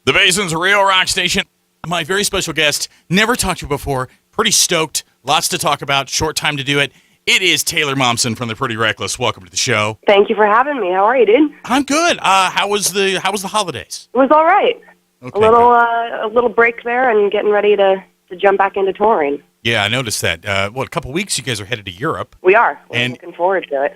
The Basin's Real Rock Station. My very special guest, never talked to before, pretty stoked, lots to talk about, short time to do it. It is Taylor Momsen from the Pretty Reckless. Welcome to the show. Thank you for having me. How are you, dude? I'm good. How was the holidays? It was all right. Okay, a little break there and getting ready to jump back into touring. Yeah, I noticed that. A couple weeks you guys are headed to Europe. We are. We're And looking forward to it.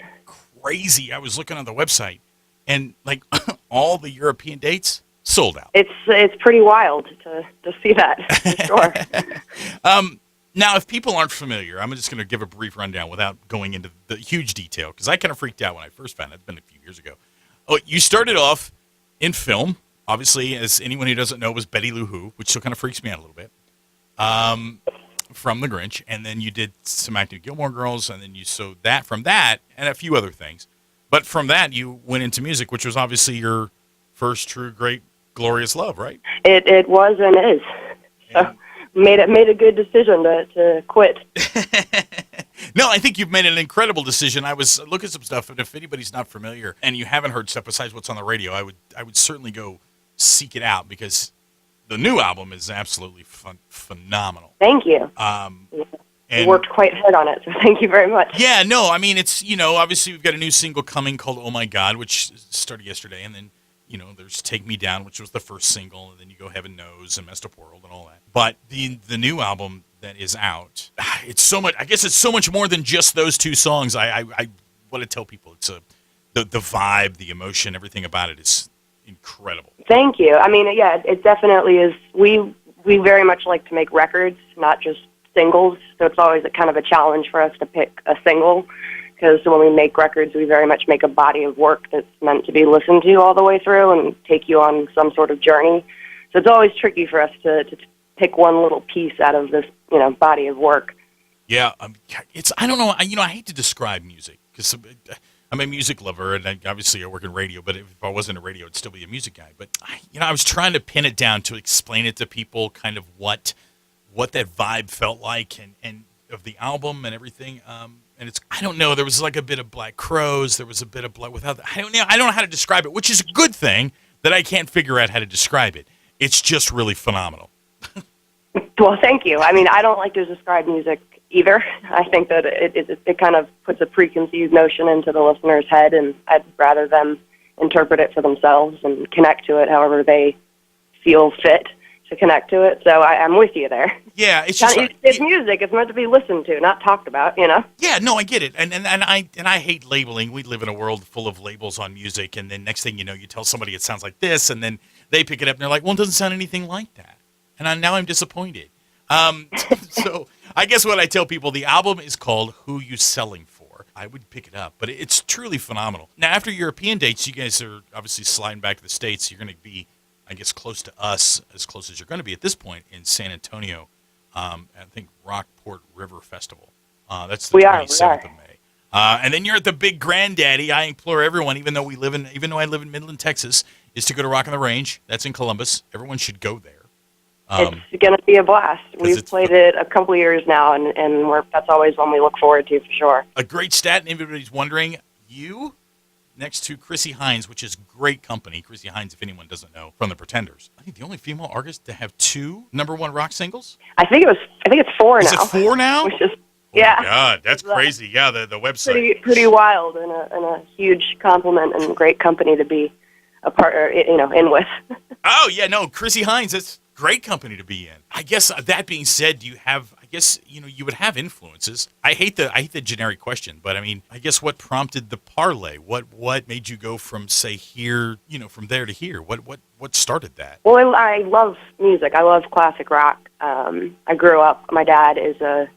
Crazy. I was looking on the website, and like all the European dates sold out. It's pretty wild to see that, for sure. Now, if people aren't familiar, I'm just going to give a brief rundown without going into the huge detail, because I kind of freaked out when I first found it. It's been a few years ago. Oh, you started off in film, obviously, as anyone who doesn't know, was Betty Lou Who, which still kind of freaks me out a little bit, from The Grinch, and then you did some acting with Gilmore Girls, and then from that, and a few other things. But from that, you went into music, which was obviously your first true, great, glorious love, right? It was and is. So made a good decision to quit. No, I think you've made an incredible decision. I was looking at some stuff, and if anybody's not familiar and you haven't heard stuff besides what's on the radio, I would certainly go seek it out, because the new album is absolutely phenomenal. Thank you. You worked quite hard on it, so thank you very much. Yeah, no, I mean, it's, obviously we've got a new single coming called Oh My God, which started yesterday, and then, there's Take Me Down, which was the first single, and then you go Heaven Knows and Messed Up World and all that. But the new album that is out, it's so much, I guess it's so much more than just those two songs. I want to tell people it's the vibe, the emotion, everything about it is incredible. Thank you. I mean, yeah, it definitely is. We very much like to make records, not just singles, so it's always kind of a challenge for us to pick a single, because when we make records, we very much make a body of work that's meant to be listened to all the way through and take you on some sort of journey. So it's always tricky for us to pick one little piece out of this, body of work. Yeah, I don't know, I hate to describe music, because I'm a music lover, and obviously I work in radio, but if I wasn't a radio, I'd still be a music guy. But, I was trying to pin it down to explain it to people, kind of what that vibe felt like, and of the album and everything. And it's, I don't know, there was like a bit of Black Crows, there was a bit of I don't know how to describe it, which is a good thing that I can't figure out how to describe it. It's just really phenomenal. Well, thank you. I mean, I don't like to describe music either. I think that it kind of puts a preconceived notion into the listener's head, and I'd rather them interpret it for themselves and connect to it however they feel fit to connect to it. So I'm with you there. Yeah, it's just it's music. It's meant to be listened to, not talked about. Yeah, no, I get it, and I hate labeling. We live in a world full of labels on music, and then next thing you know, you tell somebody it sounds like this, and then they pick it up and they're like, "Well, it doesn't sound anything like that," and now I'm disappointed. So I guess what I tell people, the album is called "Who You Selling For." I would pick it up, but it's truly phenomenal. Now, after European dates, you guys are obviously sliding back to the States. You're going to be, I guess, close to us, as close as you're going to be at this point, in San Antonio. I think Rockport River Festival. That's the 27th of May. And then you're at the big granddaddy. I implore everyone, even though I live in Midland, Texas, is to go to Rock on the Range. That's in Columbus. Everyone should go there. It's going to be a blast. We've played it a couple of years now, and that's always one we look forward to, for sure. A great stat, and everybody's wondering, you, next to Chrissy Hines, which is great company. Chrissy Hines, if anyone doesn't know, from The Pretenders. I think the only female artist to have 2 #1 rock singles. I think it's 4 now. Is it 4 now? Which is, yeah. Oh my God, that's crazy. Yeah, the website. Pretty wild, and a huge compliment and great company to be a partner, in with. Oh yeah, no, Chrissy Hines, that's great company to be in. I guess that being said, do you have? I guess you would have influences. I hate the generic question, but I mean, I guess what prompted the parlay? What made you go from, say, here, from there to here? What started that? Well, I love music. I love classic rock. I grew up. My dad is a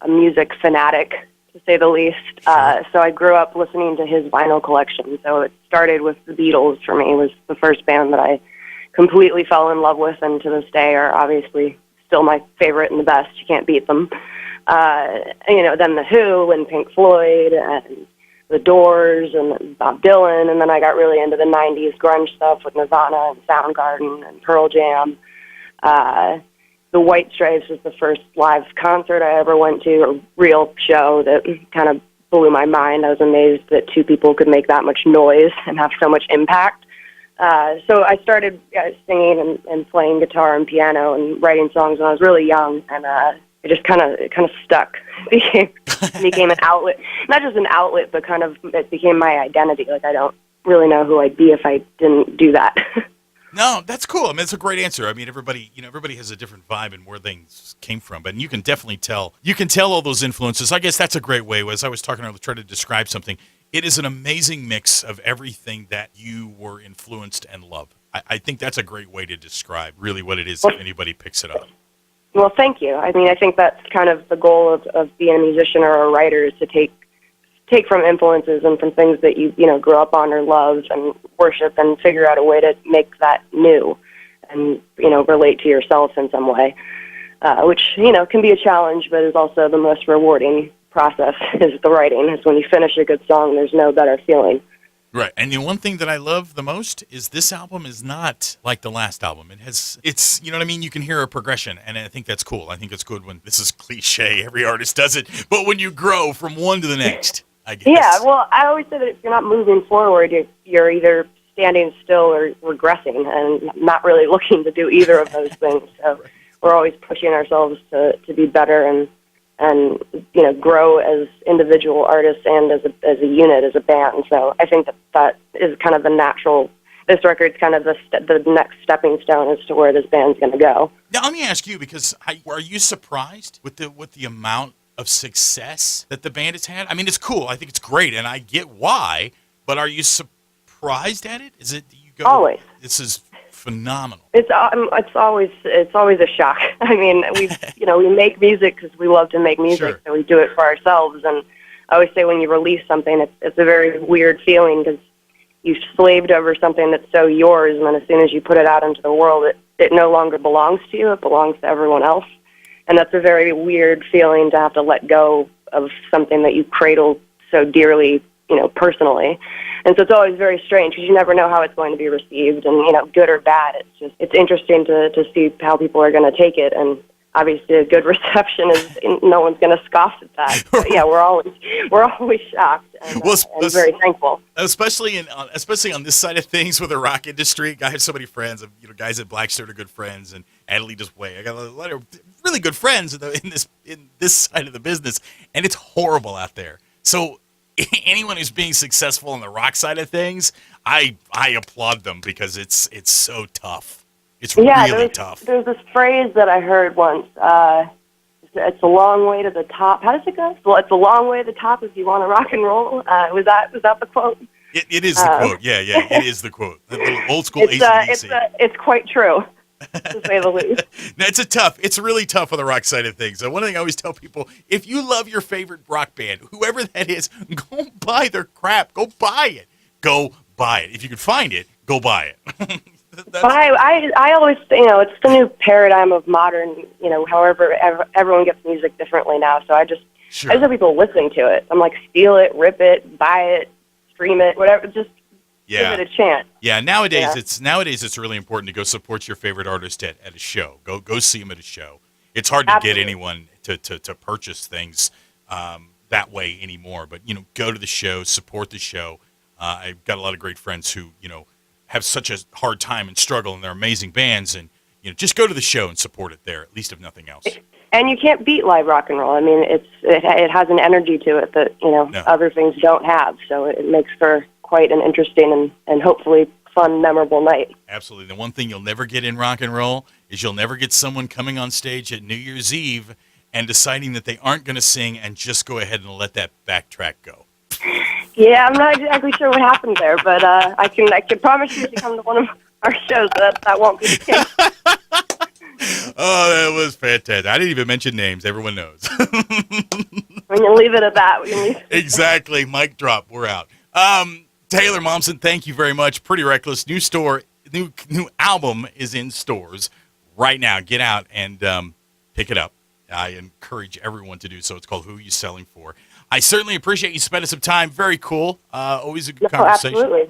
music fanatic, to say the least. Sure. So I grew up listening to his vinyl collection. So it started with the Beatles for me. It was the first band that I completely fell in love with, and to this day are obviously still my favorite and the best. You can't beat them. Then The Who and Pink Floyd and The Doors and Bob Dylan, and then I got really into the 90s grunge stuff with Nirvana and Soundgarden and Pearl Jam. The White Stripes was the first live concert I ever went to, a real show that kind of blew my mind. I was amazed that 2 people could make that much noise and have so much impact. So I started singing and playing guitar and piano and writing songs when I was really young, and it just kind of stuck. It became an outlet, not just an outlet, but it became my identity. Like, I don't really know who I'd be if I didn't do that. No, that's cool. I mean, it's a great answer. I mean, everybody has a different vibe and where things came from, but you can definitely tell. You can tell all those influences. I guess that's a great way. As I was talking, I was trying to describe something. It is an amazing mix of everything that you were influenced and loved. I think that's a great way to describe really what it is if anybody picks it up. Well, thank you. I mean, I think that's kind of the goal of being a musician or a writer, is to take from influences and from things that you grew up on or love and worship, and figure out a way to make that new and relate to yourself in some way, which can be a challenge, but is also the most rewarding process. Is the writing. Is when you finish a good song, there's no better feeling. Right, and the one thing that I love the most is this album is not like the last album. It's you know what I mean? You can hear a progression, and I think that's cool. I think it's good when, this is cliche, every artist does it, but when you grow from one to the next, I guess. Yeah, well, I always say that if you're not moving forward, you're either standing still or regressing, and not really looking to do either of those things. So we're always pushing ourselves to be better and grow as individual artists and as a unit, as a band. So I think that is kind of the natural. This record's kind of the next stepping stone as to where this band's going to go. Now let me ask you, because are you surprised with the amount of success that the band has had? I mean, it's cool. I think it's great, and I get why. But are you surprised at it? Is it you go? Always. This is phenomenal. It's always a shock. I mean, we make music because we love to make music, Sure. So we do it for ourselves. And I always say when you release something, it's a very weird feeling, because you've slaved over something that's so yours, and then as soon as you put it out into the world, it no longer belongs to you. It belongs to everyone else, and that's a very weird feeling to have to let go of something that you cradle so dearly, personally. And so it's always very strange, because you never know how it's going to be received, and good or bad. It's interesting to see how people are going to take it, and obviously a good reception is no one's going to scoff at that. But yeah, we're always shocked and very thankful. Especially on this side of things with the rock industry. I have so many friends of guys at Blackstone are good friends, and Adelita's Way. I got a lot of really good friends in this side of the business, and it's horrible out there. So anyone who's being successful on the rock side of things, I applaud them, because it's so tough. It's really tough. There's this phrase that I heard once. It's a long way to the top. How does it go? Well, it's a long way to the top if you want to rock and roll. Was that the quote? It is the quote. Yeah, it is the quote. The little old school AC/DC. It's quite true, to say the least. No, it's really tough on the rock side of things. So one thing I always tell people, if you love your favorite rock band, whoever that is, go buy their crap. Go buy it. Go buy it. If you can find it, go buy it. I always, it's the new paradigm of modern, however, everyone gets music differently now. So I just have people listening to it. I'm like, steal it, rip it, buy it, stream it, whatever. Just give it a chance. Yeah, nowadays it's really important to go support your favorite artist at a show. Go see them at a show. It's hard to get anyone to purchase things that way anymore. But go to the show, support the show. I've got a lot of great friends who have such a hard time and struggle, and they're amazing bands, and just go to the show and support it there, at least if nothing else. And you can't beat live rock and roll. I mean, it has an energy to it that other things don't have, so it makes for quite an interesting and hopefully fun, memorable night. Absolutely. The one thing you'll never get in rock and roll is you'll never get someone coming on stage at New Year's Eve and deciding that they aren't going to sing and just go ahead and let that backtrack go. Yeah, I'm not exactly sure what happened there, but I can promise you if you come to one of our shows that won't be the case. Oh, that was fantastic. I didn't even mention names. Everyone knows. We can leave it at that. Exactly. Mic drop. We're out. Taylor Momsen, thank you very much. Pretty Reckless. New album is in stores right now. Get out and pick it up. I encourage everyone to do so. It's called Who You Selling For. I certainly appreciate you spending some time. Very cool. Always a good conversation. Absolutely.